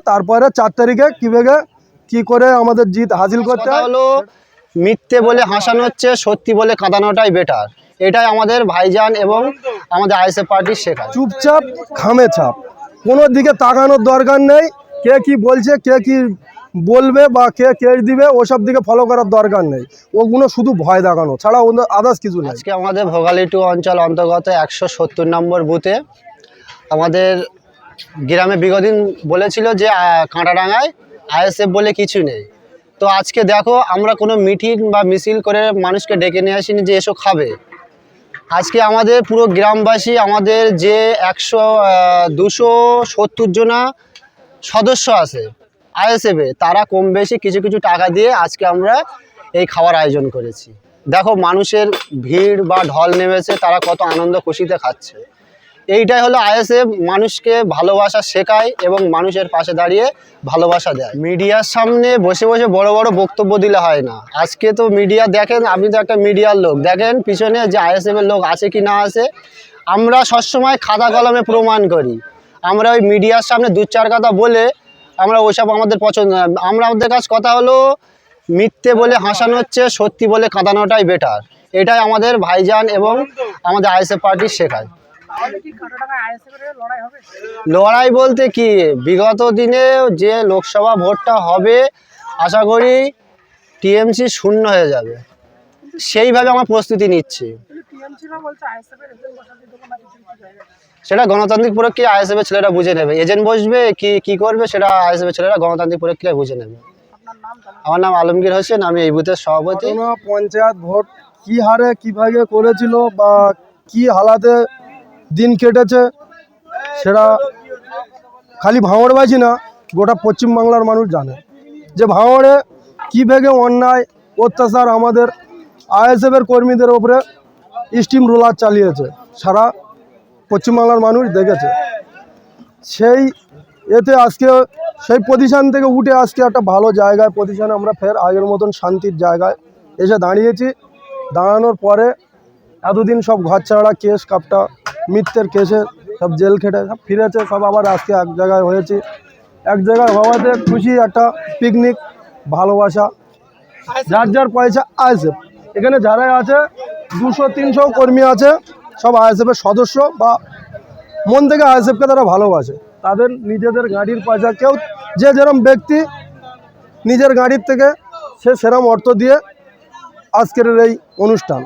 তারপরে 4 তারিখে কিভাবে কি করে আমাদের জিত হাসিল করতে হলো মিথ্যে বলে হাসানো হচ্ছে, সত্যি বলে কাঁদানোটাই বেটার। এটাই আমাদের ভাইজান এবং আমাদের আইএসএফ পার্টির শেখা। চুপচাপ খামে ছাপ, কোনো দিকে তাকানোর দরকার নেই। কে কি বলছে, কে কি বলবে বা কে কেড় দিবে, ওসব দিকে ফলো করার দরকার নেই। ওগুলো শুধু ভয় দেখানো ছাড়া আদার্স কিছু নেই। আজকে আমাদের ভোগালী 2 অঞ্চল অন্তর্গত 170 নম্বর বুথে আমাদের গ্রামে বিগতদিন বলেছিল যে কাঁটাডাঙ্গায় আইএসএফ বলে কিছু নেই। তো আজকে দেখো, আমরা কোনো মিটিং বা মিছিল করে মানুষকে ডেকে নিয়ে আসিনি যে এসো খাবে। আজকে আমাদের পুরো গ্রামবাসী, আমাদের যে 270 জনা সদস্য আছে আইএসএফে, তারা কম বেশি কিছু কিছু টাকা দিয়ে আজকে আমরা এই খাওয়ার আয়োজন করেছি। দেখো মানুষের ভিড় বা ঢল নেমেছে, তারা কত আনন্দ খুশিতে খাচ্ছে। এইটাই হলো আইএসএফ, মানুষকে ভালোবাসা শেখায় এবং মানুষের পাশে দাঁড়িয়ে ভালোবাসা দেয়। মিডিয়ার সামনে বসে বসে বড় বড় বক্তব্য দিলে হয় না। আজকে তো মিডিয়া দেখেন, আপনি তো একটা মিডিয়ার লোক, দেখেন পিছনে যে আইএসএফের লোক আছে কি না আছে। আমরা সবসময় খাতা কলমে প্রমাণ করি। আমরা ওই মিডিয়ার সামনে 2-4 কথা বলে আমরা ওইসব আমাদের পছন্দ না। আমাদের কাছে কথা হলো মিথ্যে বলে হাসানো হচ্ছে, সত্যি বলে কাঁদানোটাই বেটার। এটাই আমাদের ভাইজান এবং আমাদের আইএসএফ পার্টির শেখায়। লড়াই বলতে কি, বিগত দিনে যে লোকসভা ভোটটা হবে আশা করি টিএমসি শূন্য হয়ে যাবে, সেইভাবে আমার প্রস্তুতি নিচ্ছি। সেটা গণতান্ত্রিক প্রক্রিয়া আইএসএফ এর ছেলেরা বুঝে নেবে। এজেন্ট বসবে কি করবে সেটা আইএসএফ এর ছেলেরা গণতান্ত্রিক প্রক্রিয়া বুঝে নেবে। আমার নাম আলমগীর হোসেন, আমি এই বুথের সভাপতি। পঞ্চায়েত ভোট কি হারে কিভাবে করেছিল বা কি হালাতে দিন কেটেছে, সেটা খালি ভাঙড়বাজি না, গোটা পশ্চিমবাংলার মানুষ জানে যে ভাঙড়ে কীভাবে অন্যায় অত্যাচার আমাদের আইএসএফের কর্মীদের ওপরে স্টিম রোলার চালিয়েছে, সারা পশ্চিমবাংলার মানুষ দেখেছে। সেই এতে আজকে সেই পজিশান থেকে উঠে আজকে একটা ভালো জায়গায় পজিশানে আমরা ফের আগের মতন শান্তির জায়গায় এসে দাঁড়িয়েছি। দাঁড়ানোর পরে এতদিন সব ঘর ছাড়া কেস কাপটা মিথ্যের কেসে সব জেল খেটে সব ফিরেছে, সব আবার আজকে এক জায়গায় হয়েছে। এক জায়গায় হওয়াতে খুশি, একটা পিকনিক, ভালোবাসা, যার যার পয়সা আইএসএফ। এখানে যারা আছে 200-300 কর্মী আছে, সব আইএসএফের সদস্য বা মন থেকে আইএসএফকে তারা ভালোবাসে। তাদের নিজেদের গাড়ির পয়সা, কেউ যে যেরকম ব্যক্তি নিজের গাড়ির থেকে সে সেরকম অর্থ দিয়ে আজকের এই অনুষ্ঠান।